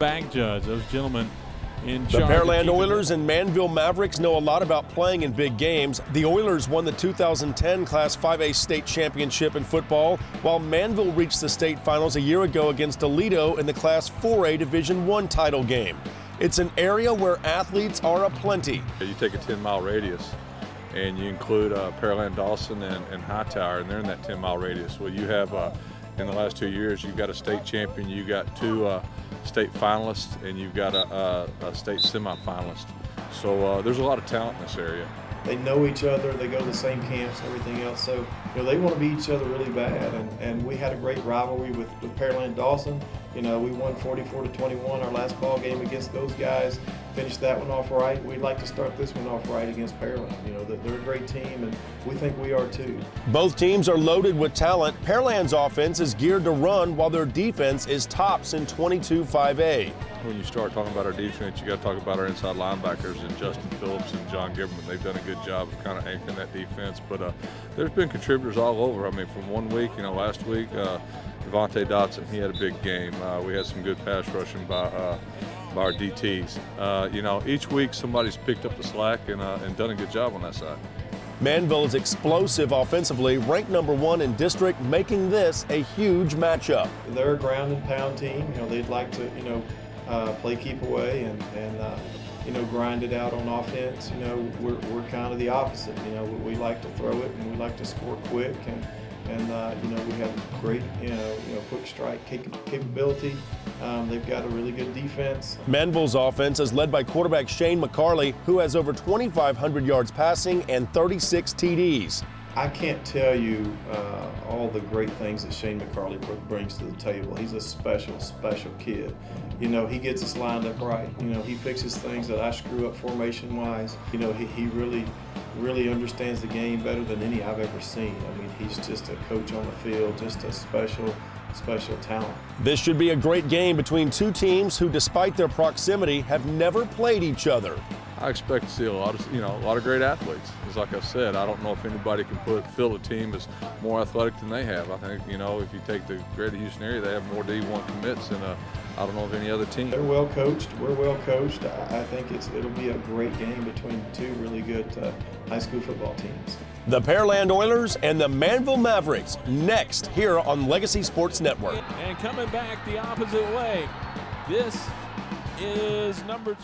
Bag judge, those gentlemen in The charge. Pearland Oilers and Manvel Mavericks know a lot about playing in big games. The Oilers won the 2010 Class 5A state championship in football, while Manvel reached the state finals a year ago against Toledo in the Class 4A Division I title game. It's an area where athletes are aplenty. You take a 10-mile radius and you include Pearland, Dawson, and Hightower, and they're in that 10-mile radius. Well, you have, in the last 2 years, you've got a state champion, you got two state finalists, and you've got a state semifinalist. So there's a lot of talent in this area. They know each other, they go to the same camps and everything else, so they want to beat each other really bad. And we had a great rivalry with Pearland Dawson. We won 44-21 our last ball game against those guys. Finished that one off right. We'd like to start this one off right against Pearland. They're a great team, and we think we are too. Both teams are loaded with talent. Pearland's offense is geared to run, while their defense is tops in 22-5A. When you start talking about our defense, you got to talk about our inside linebackers and Justin Phillips and John Giberman. They've done a good job of kind of anchoring that defense. But there's been contributors all over. I mean, from 1 week, last week, Devontae Dotson, he had a big game. We had some good pass rushing by our DTs. Each week somebody's picked up the slack and done a good job on that side. Manvel is explosive offensively, ranked #1 in district, making this a huge matchup. They're a ground and pound team. They'd like to, play keep away and grind it out on offense. We're kind of the opposite. We like to throw it and we like to score quick, and we have great, quick strike capability. They've got a really good defense. Manvel's offense is led by quarterback Shane McCarley, who has over 2,500 yards passing and 36 TDs. I can't tell you all the great things that Shane McCarley brings to the table. He's a special, special kid. He gets us lined up right. He fixes things that I screw up formation-wise. He really understands the game better than any I've ever seen. I mean, he's just a coach on the field, just a special talent. This should be a great game between two teams who, despite their proximity, have never played each other. I expect to see a lot of great athletes. Because like I said, I don't know if anybody can fill a team that's more athletic than they have. I think, if you take the greater Houston area, they have more D1 commits than I don't know of any other team. They're well coached. We're well coached. I think it'll be a great game between two really good high school football teams. The Pearland Oilers and the Manvel Mavericks next here on Legacy Sports Network. And coming back the opposite way, this is number 2.